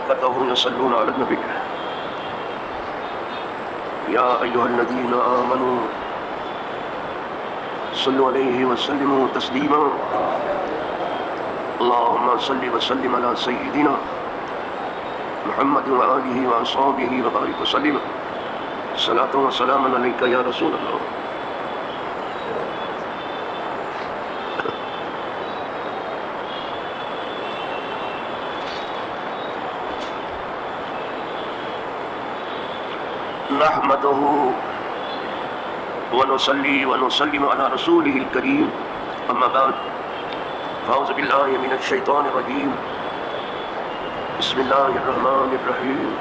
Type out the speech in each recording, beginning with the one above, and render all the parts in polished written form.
وملائكته يصلون على النبي يا أيها الذين آمنوا صلوا عليه وسلموا تسليما اللهم صل وسلم على سيدنا محمد وآله وأصحابه وبارك وسلم صلاة وسلاما عليك يا رسول الله نحمده ونصلي ونسلم على رسوله الكريم أما بعد فأعوذ بالله من الشيطان الرجيم بسم الله الرحمن الرحيم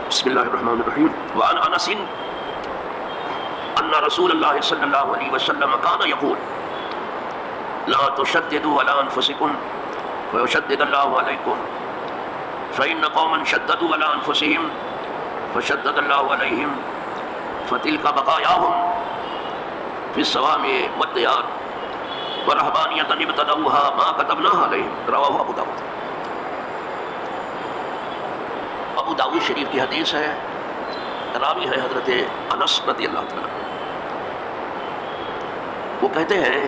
بسم الله الرحمن الرحيم وعن انس ان رسول الله صلى الله عليه وسلم كان يقول لا تشددوا على انفسكم ويشدد الله عليكم فان قوما شددوا على انفسهم فشدد الله عليهم فتلك بقاياهم في الصوامع والديار ورهبانية ابتدعوها ما كتبناها عليهم رواه ابو داود ابو داؤد شریف کی حدیث ہے، راوی ہے حضرت انس رضی اللہ تعالیٰ. وہ کہتے ہیں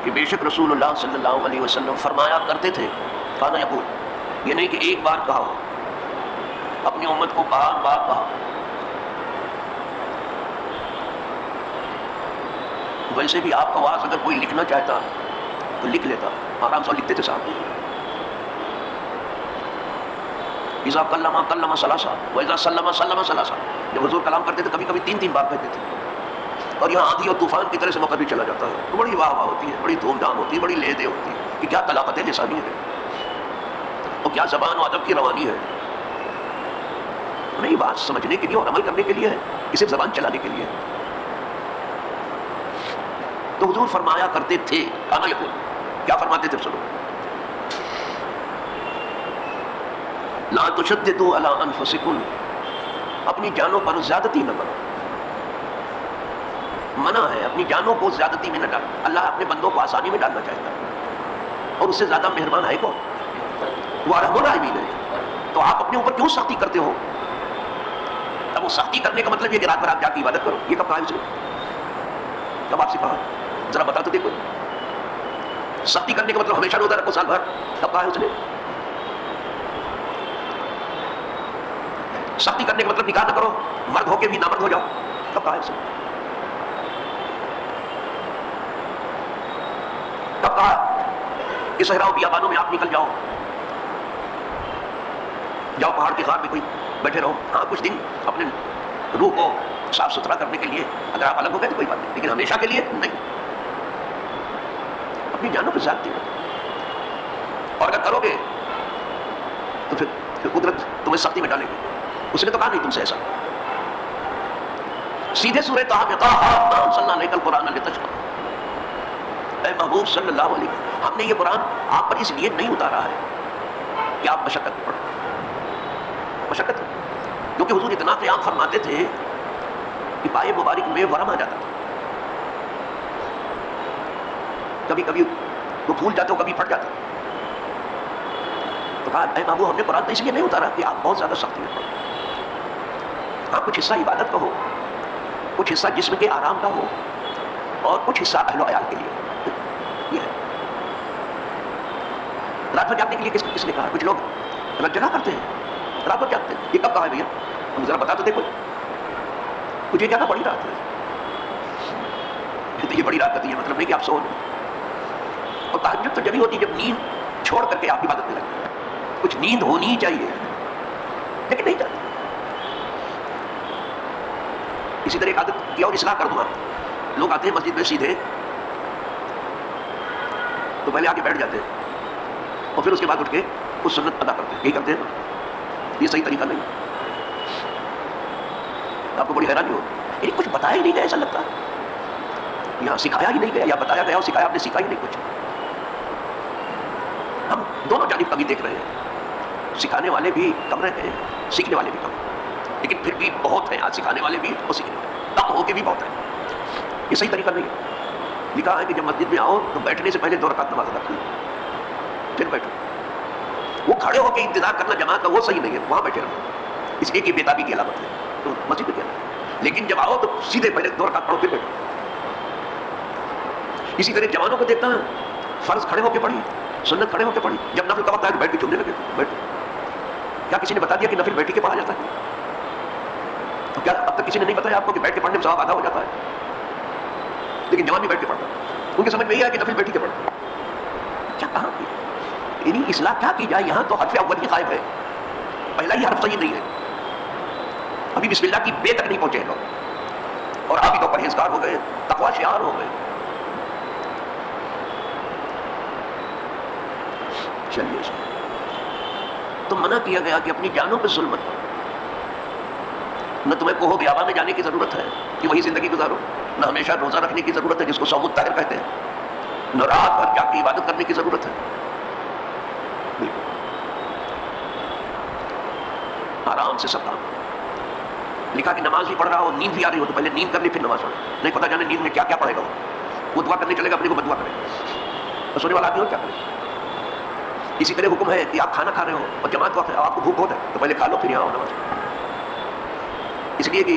کہ بے شک رسول اللہ صلی اللہ علیہ وسلم فرمایا کرتے تھے، کانا یقول، یہ نہیں کہ ایک بار کہا، اپنی امت کو بار بار کہا. ویسے بھی آپ کا واعظ اگر کوئی لکھنا چاہتا تو لکھ لیتا، آرام سے لکھتے تھے صاحب. اذا کلم کلم ثلاثا واذا سلم سلم ثلاثا. جب حضور کلام کرتے تھے کبھی کبھی تین تین بار کہتے تھے. اور یہاں آندھی اور طوفان کی طرح سے موقع بھی چلا جاتا ہے تو بڑی واہ واہ ہوتی ہے، بڑی دھوم دھام ہوتی ہے، بڑی لے دے ہوتی ہے کہ کیا طلاقت لسانی ہے اور کیا زبان و ادب کی روانی ہے. نہیں، بات سمجھنے کے لیے اور عمل کرنے کے لیے ہے کہ صرف زبان چلانے کے لیے ہے. تو حضور فرمایا کرتے تھے، کانا یقول، کیا فرماتے تھے سنو، لا تشددوا علی انفسکم، اپنی جانوں پر زیادتی نہ کرو. منع ہے اپنی جانوں کو زیادتی میں نہ ڈالو. اللہ اپنے بندوں کو آسانی میں ڈالنا چاہتا ہے اور اس سے زیادہ مہربان ہے کون؟ وہ ارحم الراحمین ہے. تو آپ اپنے اوپر کیوں سختی کرتے ہو؟ اب وہ سختی کرنے کا مطلب یہ کہ رات بھر آپ جا کے عبادت کرو، یہ کب کہا اس نے؟ کب آپ سے کہا؟ ذرا بتا تو دیکھو. سختی کرنے کا مطلب ہمیشہ روزہ رکھو سال بھر، کب کہا اس نے؟ سختی کرنے کا مطلب نکاح نہ کرو، مرد ہو کے بھی نامرد ہو جاؤ، کب کہا ہے اس نے؟ کب کہا کہ صحراؤں بیابانوں میں آپ نکل جاؤ، جاؤ پہاڑ کی غار میں کوئی بیٹھے رہو. ہاں کچھ دن اپنے روح کو صاف ستھرا کرنے کے لیے اگر آپ الگ ہو گئے تو کوئی بات نہیں، لیکن ہمیشہ کے لیے نہیں. اپنی جانوں پہ زیادتی ہے. اور اگر کرو گے تو پھر قدرت تمہیں سختی میں ڈالے گی. اس نے تو کہا نہیں تم سے ایسا. سیدھے سورہ طٰہٰ میں طٰہٰ مَا أَنزَلْنَا عَلَيْكَ الْقُرْآنَ لِتَشْقَىٰ، اے محبوب صلی اللہ علیہ وسلم، ہم نے یہ قرآن آپ پر اس لیے نہیں اتارا ہے کہ آپ مشقت پڑھو. مشقت کیونکہ حضور اتنا قیام فرماتے تھے کہ پائے مبارک میں ورم آ جاتا تھا. کبھی کبھی وہ پھول جاتا کبھی پھٹ جاتا. تو کہا اے محبوب ہم نے قرآن تو اس لیے نہیں اتارا کہ آپ بہت زیادہ سختی میں پڑھو. ہاں کچھ حصہ عبادت کا ہو، کچھ حصہ جسم کے آرام کا ہو، اور کچھ حصہ اہل و عیال کے لیے. یہ ہے رات بھر جاگنے کے لیے کس نے کہا؟ کچھ لوگ رات جگہ کرتے ہیں، رات بھر جاگتے ہیں. یہ کب کہا ہے بھیا؟ ہم ذرا بتا تو دیکھو. کچھ یہ کیا بڑی رات ہے تو یہ بڑی رات ہوتی ہے مطلب نہیں کہ آپ سو لیں. اور تہجد تو جبھی ہوتی ہے جب نیند چھوڑ کر کے آپ عبادت میں لگتے ہیں. کچھ نیند ہونی چاہیے لیکن نہیں جاتی. اسی طرح ایک عادت کیا اور اصلاح کر دوں. لوگ آتے ہیں مسجد میں سیدھے تو پہلے آ کے بیٹھ جاتے ہیں اور پھر اس کے بعد اٹھ کے اس سنت ادا کرتے ہیں. یہی کرتے ہیں نا, یہ صحیح طریقہ نہیں. آپ کو بڑی حیرانی ہو, یعنی کچھ بتایا ہی نہیں گیا, ایسا لگتا ہے یہاں سکھایا ہی نہیں گیا, یا بتایا گیا اور سکھایا آپ نے سیکھا ہی نہیں کچھ. ہم دونوں جانب کا بھی دیکھ رہے ہیں, سکھانے والے بھی کم رہتے ہیں, سیکھنے والے بھی کم, لیکن پھر بھی بہت ہیں آج سکھانے والے بھی اور سیکھنے والے, کم ہو کے بھی بہت ہیں. یہ صحیح طریقہ نہیں ہے. لکھا ہے کہ جب مسجد میں آؤ تو بیٹھنے سے پہلے 2 رکعت نماز ادا کرو, پھر بیٹھو. وہ کھڑے ہو کے انتظار کرنا جماعت کا وہ صحیح نہیں ہے, وہاں بیٹھے رہو, اس لیے کہ بیتابی کی علامت ہے. تو مسجد میں کیا ہے, لیکن جب آؤ تو سیدھے پہلے 2 رکعت پڑھو پھر بیٹھو. اسی طرح جوانوں کو دیکھتا ہے, فرض کھڑے ہو کے پڑھی, سنت کھڑے ہو کے پڑھی, جب نفل کا وقت آئے تو بیٹھ کے چومنے لگے. بیٹھو, کیا کسی نے بتا دیا کہ نفل بیٹھ کے پڑھا جاتا ہے؟ تو کیا اب تک کسی نے نہیں بتایا آپ کو کہ بیٹھ کے پڑھنے میں ثواب آدھا ہو جاتا ہے؟ لیکن جوان بھی بیٹھ کے پڑھتا ہے, ان کی سمجھ میں یہ ہے کہ نفل بیٹھ کے پڑھتا. کیا کہاں کی یعنی اصلاح کیا کی جائے؟ یہاں تو حرف اول ہی غائب ہے, پہلا ہی حرف صحیح نہیں ہے. ابھی بسم اللہ کی بے تک نہیں پہنچے لوگ, اور ابھی تو پرہیزگار ہو گئے, تقویٰ شعار ہو گئے. چلیے تو منع کیا گیا کہ اپنی جانوں پہ ظلم مت کرو. نہ تمہیں کوہ بیاباں میں جانے کی ضرورت ہے کہ وہی زندگی گزارو, نہ ہمیشہ روزہ رکھنے کی ضرورت ہے جس کو صوم الطاہر کہتے ہیں, نہ رات بھر جاگ کے عبادت کرنے کی ضرورت ہے. آرام سے سب کام. لکھا کہ نماز بھی پڑھ رہا ہو, نیند بھی آ رہی ہو تو پہلے نیند کر لی پھر نماز پڑھے. نہیں پتا جانے نیند میں کیا کیا پڑھے گا, وہ دعا کرنے چلے گا اپنے کو بدعا کرے, اور سونے والا آدمی اور کیا کرے. اسی طرح حکم ہے کہ آپ کھانا کھا رہے ہو اور جماعت وقت ہے, آپ کو بھوک بہت ہے تو پہلے کھا لو پھر یہاں آؤ نماز. اس لیے کہ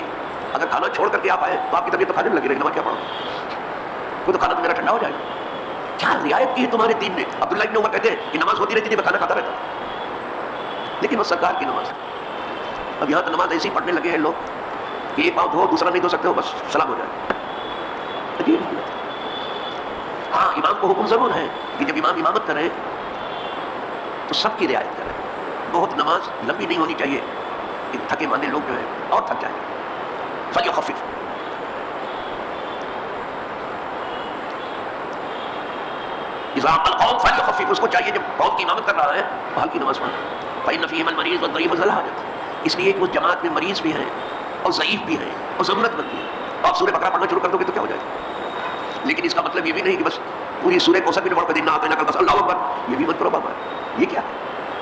اگر کھانا چھوڑ کر کے آپ آئے تو آپ کی طبیعت تو کھانے میں لگی رہے, نماز کیا پڑھو, وہ تو کھانا تو میرا ٹھنڈا ہو جائے گا. کیا رعایت کی ہے تمہارے دین نے. عبداللہ ابن عمر کہتے ہیں کہ نماز ہوتی رہتی تھی, میں کھانا کھاتا رہتا, لیکن وہ سرکار کی نماز. اب یہاں تو نماز ایسی پڑھنے لگے ہیں لوگ کہ ایک پاؤں دھو دوسرا نہیں دھو سکتے ہو, بس سلام ہو جائے. عجیب. ہاں امام کو حکم ضرور ہے کہ جب امام امامت کرے تو سب کی رعایت کرے. بہت نماز لمبی نہیں ہونی چاہیے کہ تھکے ماندے لوگ جو ہیں اور تھک جائیں. فلیخفف, اذا القوم فلیخفف, اس کو چاہیے جب قوم کی امامت کر رہا ہے تو ہلکی نماز پڑھے. فإن فيهم المريض والضعيف وذا الحاجة, اس لیے کہ اس جماعت میں مریض بھی ہیں اور ضعیف بھی ہیں اور ضرورت مند بھی ہیں. آپ سورہ بقرہ پڑھنا شروع کر دو گے تو کیا ہو جائے گا. لیکن اس کا مطلب یہ بھی نہیں کہ بس پوری سورہ کوثر بھی پڑھ کر دینا آتے نہ کر بس اللہ اکبر, یہ بھی مت کرو بابا. یہ کیا ہے,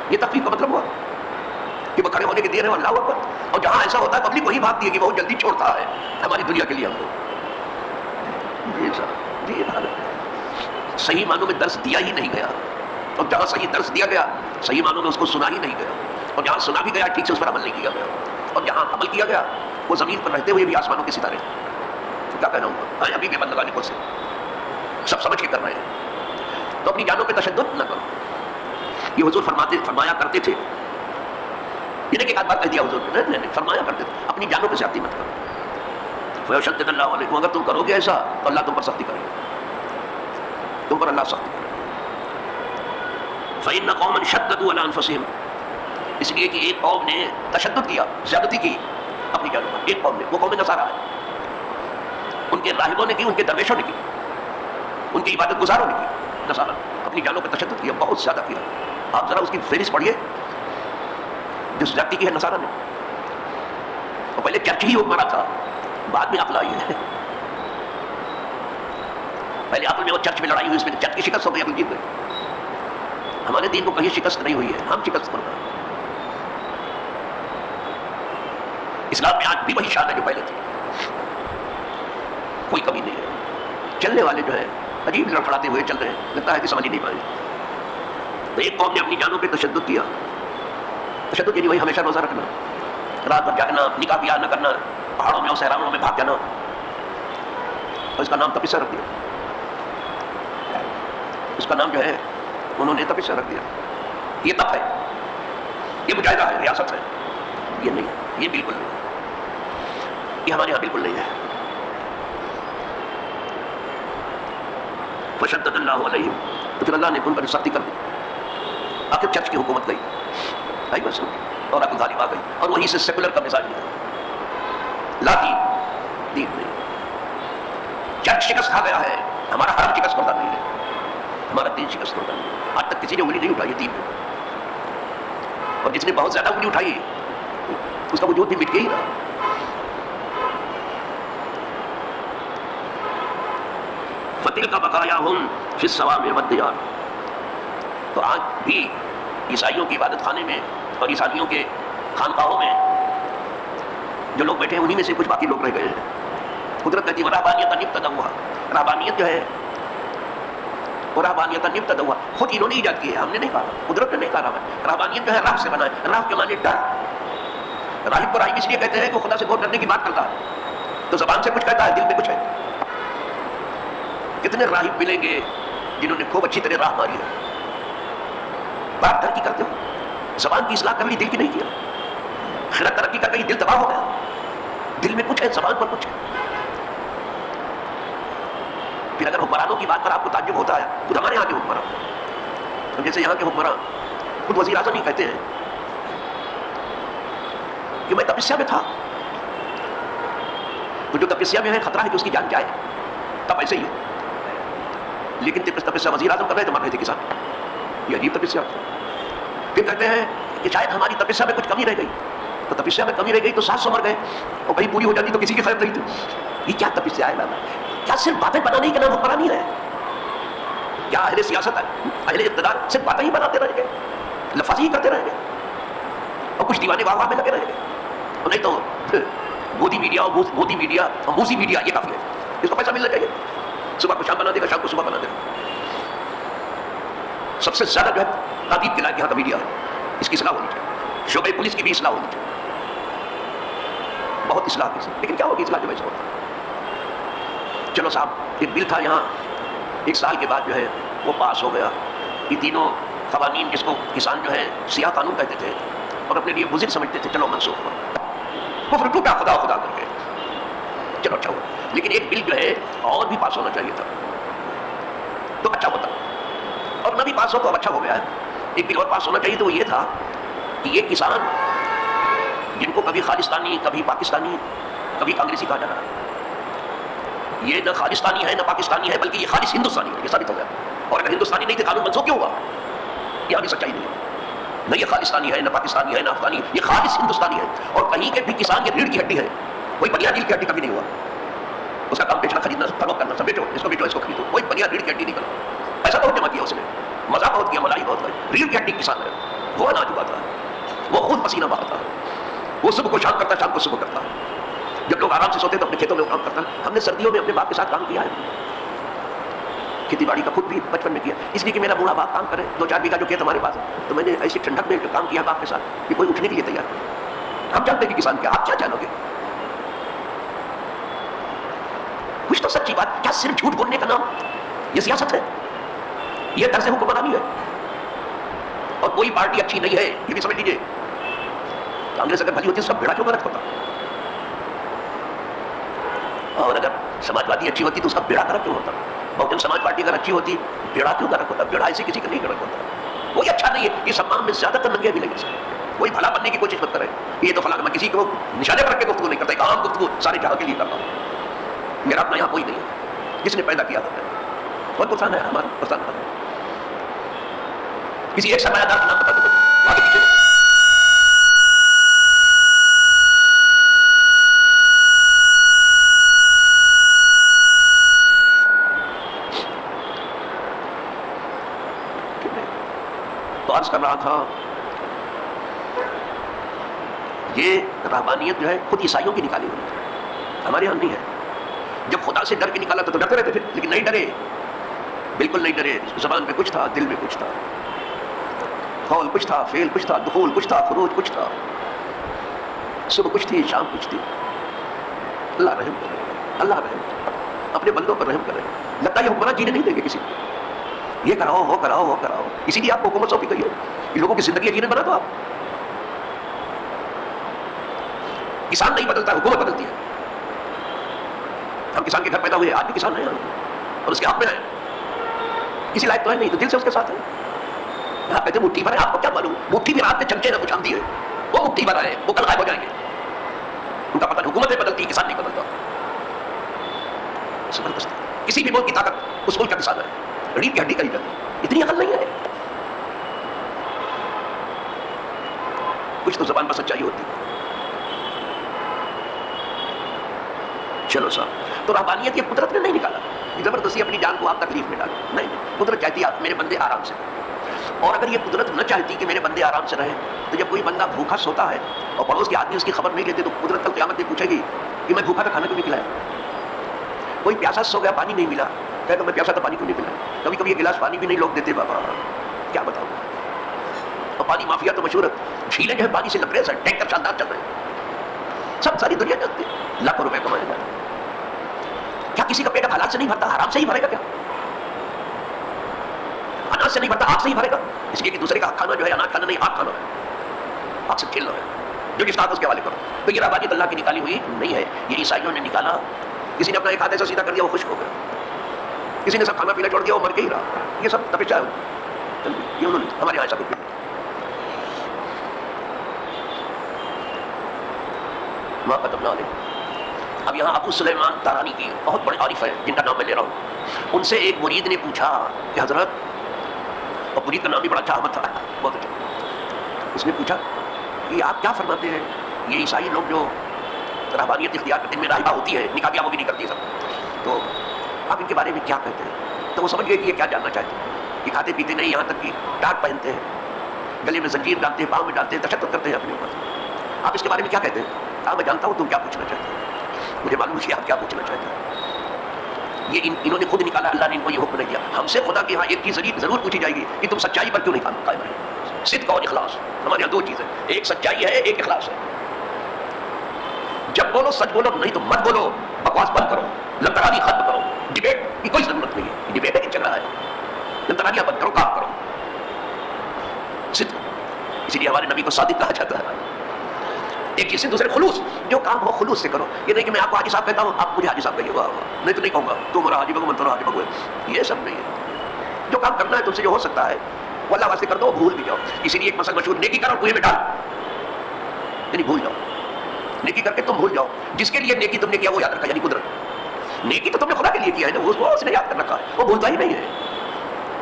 یہ تکلیف کا مطلب ہوا کہ وہ کھڑے ہونے کے دیر ہے اللہ اکبر, اور جہاں ایسا ہوتا ہے پبلک وہی بھاگتی ہے کہ بہت جلدی چھوڑتا ہے ہماری دنیا کے لیے ہم کو. یہ صحیح معنوں میں درس دیا ہی نہیں گیا, اور جہاں صحیح درس دیا گیا صحیح معنوں میں اس کو سنا ہی نہیں گیا, اور جہاں سنا بھی گیا ٹھیک سے اس پر عمل نہیں کیا گیا, اور جہاں عمل کیا گیا وہ زمین پر رہتے ہوئے بھی آسمانوں کے ستارے. تو کیا کہنا ہوں, ابھی بھی من لگانے کو سے سب سمجھ کے کر رہے ہیں. تو اپنی جانوں پہ تشدد نہ کرو. یہ حضور فرمایا کرتے تھے, یہ نہیں کہ ایک بات کہہ دیا حضور نے, نہیں فرمایا کرتے تھے اپنی جانوں پہ زیادتی مت کرو. فَيُشَدِّدَ اللَّهُ عَلَيْكُمْ, اگر تم کرو گے ایسا تو اللہ تم پر سختی کرے گا, تم پر اللہ سختی کرے گا. فَإِنَّ قَوْمًا شَدَّدُوا عَلَىٰ أَنفُسِهِمْ, اس لیے کہ ایک قوم نے تشدد کیا, زیادتی کی اپنی جانوں پر. ایک قوم نے, وہ قوم نصارہ ہے, ان کے راہبوں نے کی, ان کے درویشوں نے کی, ان کی عبادت گزاروں نے کی. نصارہ اپنی جانوں پہ تشدد کیا, بہت زیادہ کیا. آپ ذرا اس کی فہرست پڑھیے جو زیادتی کی ہے نصارہ نے. اور پہلے چرچ ہی حکمراں تھا, بعد میں عقل آئی ہے. پہلے عقل میں اور چرچ میں لڑائی ہوئی, اس میں چرچ کی شکست ہو گئی, عقل جیت گئی. ہمارے دین کو کہیں شکست نہیں ہوئی ہے, ہم شکست کر رہے ہیں. اسلام میں آج بھی وہی شان ہے جو پہلے تھی, کوئی کمی نہیں ہے. چلنے والے جو ہیں عجیب لڑکھڑاتے ہوئے چل رہے ہیں, لگتا ہے کہ سمجھ ہی نہیں پائے. تو ایک قوم نے اپنی جانوں پہ تشدد کیا. تشدد یعنی وہی ہمیشہ روزہ رکھنا, رات بھر جاگنا, نکاح بیاہ نہ کرنا, پہاڑوں میں اور صحراؤں میں بھاگ جانا, اور اس کا نام تپسیا رکھ دیا. اس کا نام جو ہے انہوں نے تپسیا رکھ دیا. یہ تپ ہے, یہ مجاہدہ ہے, ریاست ہے. یہ نہیں, یہ بالکل نہیں, یہ ہمارے یہاں بالکل نہیں ہے. فشدد اللہ علیہم, تو پھر اللہ نے ان پر سختی کر دی. آخر چرچ کی حکومت گئی, آئی بس, اور عقل غالب آ گئی, اور وہیں سے سیکولر کا مزاج لیا. لا دین نہیں, چرچ شکست کھا گیا ہے، ہمارا حرم شکست خوردہ نہیں ہے، ہمارا دین شکست خوردہ نہیں ہے. آج تک کسی نے انگلی نہیں اٹھائی دین میں، اور جس نے بہت زیادہ انگلی اٹھائی اس کا وجود بھی مٹ گئی نا. فتلک بقایاہم فی الصوامع والدیار. تو آج بھی عیسائیوں کی عبادت خانے میں اور عیسائیوں کے خانقاہوں میں جو لوگ بیٹھے ہیں انہی میں سے کچھ باقی لوگ رہ گئے ہیں. قدرت کہتی ہے رہبانیت ابتدعوها، رہبانیت جو ہے وہ رہبانیت ابتدعوها خود انہوں نے ایجاد کی ہے، ہم نے نہیں کہا، قدرت نے نہیں کہا. رہبانیت جو ہے راہ سے بنا ہے، راہ کے معنی ڈر. راہب کو راہب اس لیے کہتے ہیں کہ خدا سے بہت ڈرنے کی بات کرتا ہے، تو زبان سے کچھ کہتا ہے دل میں کچھ ہے. کتنے راہب ملیں گے جنہوں نے خوب اچھی طرح راہ ماری ہے، بات ڈر کی کرتے ہو، زبان کی اصلاح کر لی دل کی نہیں کیا. خیرت ترقی کر گئی دل تباہ ہو گیا، دل میں کچھ ہے زبان پر کچھ ہے. پھر اگر حکمرانوں کی بات پر آپ کو تعجب ہوتا ہے، خود ہمارے یہاں کے حکمران، جیسے یہاں کے حکمران خود وزیر اعظم ہی کہتے ہیں کہ میں تپسیا میں تھا، تو جو تپسیا میں ہے خطرہ ہے کہ اس کی جان جائے، تب ایسے ہی ہے. لیکن تپسیا وزیر اعظم کر رہے تھے مر رہے تھے کسان. یہ عجیب تپسیا. پھر کہتے ہیں کہ شاید ہماری تپسیا میں کچھ کمی رہ گئی، تو تپسیا میں کمی رہ گئی تو 700 مر گئے، اور کہیں پوری ہو جاتی تو کسی کی خیر نہیں تھی. یہ کیا تپسیا ہے لالا؟ کیا صرف باتیں بنانے کا نام حکمرانی ہے؟ کیا اہل سیاست ہے، اہل اقتدار صرف باتیں ہی بناتے رہیں گے، لفظ ہی کرتے رہیں گے، اور کچھ دیوانے واہ واہ میں لگے رہیں گے؟ اور نہیں تو مودی میڈیا اور مودی میڈیا اور موسی میڈیا یہ کافی ہے، اس کو پیسہ ملنا چاہیے. صبح کو شام بنا دے گا، شام کو صبح بنا دے گا. سب سے زیادہ جو ہے تعدیب کے لائق یہاں کا میڈیا ہے، اس کی اصلاح ہونی چاہیے. شعبہ پولیس کی بھی اصلاح ہونی چاہیے، بہت اصلاح کی. لیکن کیا ہوگی اصلاح جو ویسے ہوتا ہے؟ چلو صاحب ایک بل تھا یہاں، 1 سال کے بعد جو ہے وہ پاس ہو گیا. یہ تینوں قوانین جس کو کسان جو ہے سیاہ قانون کہتے تھے اور اپنے لیے مضر سمجھتے تھے، چلو منسوخ ہوا. کفر ٹوٹا خدا خدا کر کے، چلو اچھا ہوا. لیکن ایک بل جو ہے اور بھی پاس ہونا چاہیے تھا تو اچھا ہوتا، اور نہ بھی پاس ہو تو اب اچھا ہو گیا ہے. ایک بل اور پاس ہونا چاہیے تو وہ یہ تھا کہ یہ کسان جن کو کبھی خالصتانی کبھی پاکستانی کبھی کانگریسی کہا جا رہا ہے، یہ نہ خالصتانی ہے نہ پاکستانی ہے بلکہ یہ خالص ہندوستانی ہے، یہ ثابت ہو گیا. اور اگر ہندوستانی نہیں تھے قانون منسوخ کیوں ہوا؟ یہ آگے سچائی نہیں ہے. نہ یہ خالصتانی ہے نہ پاکستانی ہے نہ افغانی، یہ خالص ہندوستانی ہے. اور کہیں کے بھی کسان کی ریڑھ کی ہڈی ہے، کوئی بنیاد ریڑھ کی ہڈی کبھی نہیں ہوا. اس کا کام بیچنا خریدنا فروخت کرنا، سب بیچو اس کو بیچو اس کو خریدو، کوئی بنیاد ریڑھ کی ہڈی نہیں کرنا. پیسہ بہت جمع کیا اس نے، مزہ بہت کیا، ملائی بہت ہے، ریڑھ کی ہڈی کسان ہے. وہ اناج اگاتا ہے، وہ خود پسینہ بہاتا ہے، وہ صبح کو شام کرتا ہے، شام کو صبح کرتا ہے. جب لوگ آرام سے سوتے ہیں تو اپنے کھیتوں میں کام کرتا ہے. ہم نے سردیوں میں اپنے باپ کے ساتھ کام کیا ہے، کھیتی باڑی کا خود بھی بچپن میں کیا، اس لیے کہ میرا بوڑھا باپ کام کرے. 2-4 بیگھہ جو کھیت ہمارے پاس ہے تو میں نے ایسی ٹھنڈک میں کام کیا باپ کے ساتھ کہ کوئی اٹھنے کے لیے تیار نہیں. ہم جانتے ہیں کہ کسان کیا، آپ کیا جانو گے؟ کچھ تو سچی بات. کیا صرف جھوٹ بولنے کا نام یہ سیاست ہے؟ یہ طرز حکمرانی ہے. اور کوئی پارٹی اچھی نہیں ہے یہ بھی سمجھ لیجیے. کانگریس اگر بھلی ہوتی سب بھیڑا کیوں غلط ہوتا؟ اور اگر سماجوادی اچھی ہوتی تو سب بیڑا گرک کیوں ہوتا؟ بہت سماج پارٹی اگر اچھی ہوتی بیڑا کیوں گرک ہوتا؟ بیڑا ایسے کسی کا نہیں گرک ہوتا. کوئی اچھا نہیں ہے. یہ سامان میں زیادہ تر ننگے بھی نہیں ہے. کوئی بھلا بننے کی کوشش مت کرے. یہ تو فلاں میں کسی کو نشانے پر رکھ کے گفتگو نہیں کرتا، ایک عام گفتگو سارے جہاں کے لیے کرتا ہوں. میرا اپنا یہاں کوئی نہیں ہے، جس نے پیدا کیا تھا بہت پرسان ہے ہمارا پرسان ہے. کسی ایک سرمایہ دار کا نام بتا دو آگے پیچھے. عرض کر رہا تھا یہ رہبانیت جو ہے خود عیسائیوں کی نکالی ہوئی ہے، ہمارے یہاں نہیں ہے. جب خدا سے ڈر کے نکالا تو ڈرتے رہتے تھے، لیکن نہیں ڈرے، بالکل نہیں ڈرے. زبان پہ کچھ تھا، دل میں کچھ تھا، قول کچھ تھا، فعل کچھ تھا، دخول کچھ تھا، خروج کچھ تھا. صبح کچھ تھی، شام کچھ تھی. اللہ رحم کرے، اللہ رحم کرے، اپنے بندوں پر رحم کرے. لگتا ہے یہ حکمران جینے نہیں دیں گے کسی کو. یہ کراؤ وہ کراؤ وہ کراؤ، اسی لیے آپ کو حکومت سونپی گئی ہے. ان لوگوں کی زندگی یقیناً بنا دو آپ. کسان نہیں بدلتا، حکومت بدلتی ہے. ہم کسان کے گھر پیدا ہوئے، آج بھی کسان ہیں اور اس کے حق میں ہیں. کسی لائق تو ہے نہیں تو دل سے اس کے ساتھ ہے. آپ کہتے ہیں مٹھی بھر ہے، آپ کو کیا معلوم مٹھی بھی رات میں چمچے نہ کچھ ہم دیے، وہ مٹھی بھر ہے، وہ کل غائب ہو جائیں گے. ان کا پتہ حکومتیں بدلتی، کسان نہیں بدلتا. زبردست ہے. کسی بھی ملک کی طاقت اس ملک کا کسان ہے. ریڑھ کی ہڈی کری جاتی ہے. اتنی عقل نہیں ہے. کچھ تو زبان پر سچائی ہوتی ہے. چلو صاحب, تو رہبانیت یہ قدرت نے نہیں نکالا, زبردستی اپنی جان کو آپ تکلیف میں ڈالیں. نہیں, قدرت چاہتی ہے آپ میرے بندے آرام سے. اور اگر یہ قدرت نہ چاہتی کہ میرے بندے آرام سے رہیں, تو جب کوئی بندہ بھوکا سوتا ہے اور پڑوس کے آدمی اس کی خبر نہیں لیتے, تو قدرت کل قیامت میں پوچھے گی کہ میں بھوکا تھا, کھانا کیوں نہیں کھلایا. کوئی پیاسا سو گیا, پانی نہیں ملا, کہے تو میں پیاسا تھا, پانی کیوں نہیں پلایا. کبھی کبھی ایک گلاس پانی بھی نہیں لوگ دیتے. بابا کیا بتاؤں. اور پانی مافیا تو مشہور ہے, جھیلیں جو ہے پانی سے لبریز ہے, ٹینکر شاندار چل رہے ہیں, سب ساری دنیا جانتی ہے, لاکھوں روپے کمائے جاتے ہیں. کیا کسی کا پیٹ حلال سے نہیں بھرتا, حرام سے ہی بھرے گا کیا؟ اناج سے نہیں بھرتا, آگ سے ہی بھرے گا. اس لیے کہ دوسرے کا کھانا جو ہے اناج کھانا نہیں, آگ کھانا ہے, آگ سے کھیلنا ہے. جو جس کا اس کے حوالے کرو. تو یہ رہبانیت اللہ کی نکالی ہوئی نہیں ہے, یہ عیسائیوں نے نکالا. کسی نے اپنا ایک ہاتھ ایسا سیدھا کر دیا, وہ خوش ہو گیا. کسی نے سب کھانا پینا چھوڑ دیا, وہ مر کے ہی رہا. یہ سب تپچا ہے, یہ انہوں نے ہمارے یہاں ایسا کچھ نہیں. ماں قدمنا علیہ. اب یہاں ابو سلیمان تارانی کی بہت بڑے عارف ہیں جن کا نام میں لے رہا ہوں. ان سے ایک مرید نے پوچھا کہ حضرت, اور مرید کا نام بھی بڑا اچھا احمد تھا, بہت اچھا. اس نے پوچھا کہ آپ کیا فرماتے ہیں, یہ عیسائی لوگ جو رہبانیت اختیار کرتے ہیں, میں راہبہ ہوتی ہے, نکاح بیاہ وہ بھی نہیں کرتی سب, تو آپ ان کے بارے میں کیا کہتے ہیں؟ تو وہ سمجھ گئے کہ یہ کیا جاننا چاہتے ہیں. یہ کھاتے پیتے نہیں, یہاں تک کہ ٹاٹ پہنتے ہیں, گلے میں زنجیر ڈالتے ہیں, پاؤں میں ڈالتے ہیں, تشدد کرتے ہیں اپنے اوپر. آپ اس کے بارے میں کیا کہتے ہیں؟ کہا میں جانتا ہوں تم کیا پوچھنا چاہتے ہیں, مجھے معلوم ہے آپ کیا پوچھنا چاہتے ہیں. یہ انہوں نے خود نکالا, اللہ نے ان کو یہ حکم نہیں دیا. ہم سے خدا کے ہاں ایک چیز ضرور پوچھی جائے گی کہ تم سچائی پر کیوں نہیں قائم رہے. صدق اور اخلاص, ہمارے یہاں دو چیزیں, ایک سچائی ہے, ایک اخلاص ہے. جب بولو سچ بولو, نہیں تو مت بولو, بکواس بند کرو, لمترانی ختم کرو. ڈبیٹ کی کوئی ضرورت نہیں ہے, ڈبیٹ ہے کہ چل رہا ہے, لمترانیاں بند کرو, کام کرو. صدق, اسی لیے ہمارے نبی کو صادق کہا جاتا ہے. ایک چیز سے دوسرے خلوص, جو کام ہو خلوص سے کرو. یہ نہیں کہ میں آپ کو حاجی صاحب کہتا ہوں, آپ مجھے حاجی صاحب کہیے, واہ نہیں تو نہیں کہوں گا, تو میرا حاجی بگو من تو حاجی بگو ہے. یہ سب نہیں ہے. جو کام کرنا ہے تم سے جو ہو سکتا ہے وہ اللہ واسطے کر دو, بھول بھی جاؤ. اسی لیے ایک مسئلہ مشہور, نیکی کرو کنویں میں ڈال, یعنی بھول جاؤ. نیکی کر کے تم بھول جاؤ. جس کے لیے نیکی تم نے کیا وہ یاد رکھا, یعنی قدرت. نیکی تو تم نے خدا کے لیے کیا ہے نا, وہ اس نے یاد کر رکھا ہے, وہ بھولتا ہی نہیں ہے.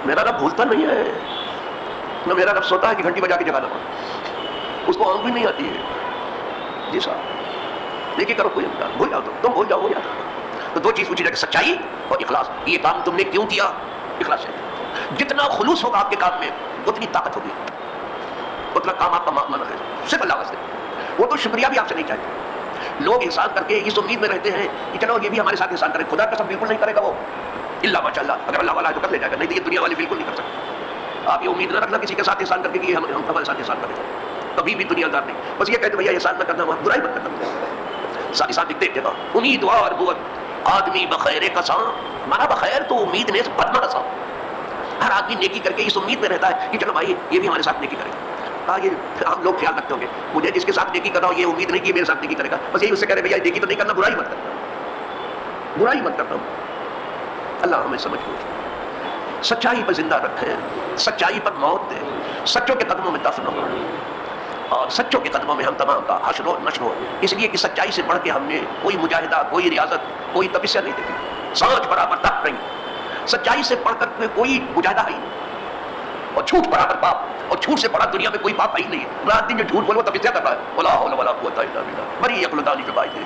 میرا رب بھولتا نہیں ہے, نہ میرا رب سوتا ہے کہ گھنٹی بجا کے جگانا پڑا, اس کو آنکھ بھی نہیں آتی ہے. جی صاحب, نیکی کرو کوئی بھول جاؤ, تم بھول جاؤ وہ یاد رکھو. تو دو چیز پوچھی جائے, سچائی اور اخلاص. یہ کام تم نے کیوں کیا, اخلاص سے. جتنا خلوص ہوگا آپ کے کام میں اتنی طاقت ہوگی, اتنا کام آپ کا معاملہ ہے صرف اللہ واسطے. وہ تو شکریہ بھی آپ سے نہیں چاہتے. لوگ احسان کر کے اس امید میں رہتے ہیں کہ چلو یہ بھی ہمارے ساتھ احسان کرے. خدا کا سب بالکل نہیں کرے گا وہ, اللہ ماشاء اللہ, اگر اللہ والا ہے تو کر لے جائے گا, نہیں تو یہ دنیا والے بالکل نہیں کر سکتے. آپ یہ امید نہ رکھنا کسی کے ساتھ احسان کر کے کہ ہم ہمارے ساتھ احسان کرے گا, کبھی بھی دنیا دار نہیں. بس یہ کہتے بھیا احسان نہ کرنا, وہاں برائی مت کرنا. ساتھ ہی ساتھ دکھتے جگہ امیدوار بوت آدمی بخیر کساں, مانا بخیر تو امید نے بدنہ رساں. ہر آدمی نیکی کر کے اس امید میں رہتا ہے کہ چلو بھائی یہ بھی ہمارے ساتھ نیکی کرے گا. یہ ہم لوگ خیال رکھتے ہوں گے, مجھے جس کے ساتھ نیکی کر رہا ہوں یہ امید نہیں کہ میرے ساتھ نیکی کرے گا. بس یہی اس سے کہہ رہے بھیا نیکی تو نہیں کرنا, برائی مت کرنا, برائی مت کرنا. اللہ ہمیں سمجھ پوچھے, سچائی پر زندہ رکھیں, سچائی پر موت دیں, سچوں کے قدموں میں دفن ہو, اور سچوں کے قدموں میں ہم تمام کا حشر و نشر ہو. اس لیے کہ سچائی سے بڑھ کے ہم نے کوئی مجاہدہ, کوئی ریاضت, کوئی تپسیا نہیں دیکھی. سانچ برابر تک نہیں, سچائی سے پڑھ کر کوئی مجاہدہ ہی نہیں, اور جھوٹ برابر پاپ, اور جھوٹ سے بڑا دنیا میں کوئی پاپ ہی نہیں ہے. رات دن جو جھوٹ بولو تپسیا کر رہا ہے, ولا حول ولا قوت الا باللہ, بڑی عقل و دانی کے بھائی.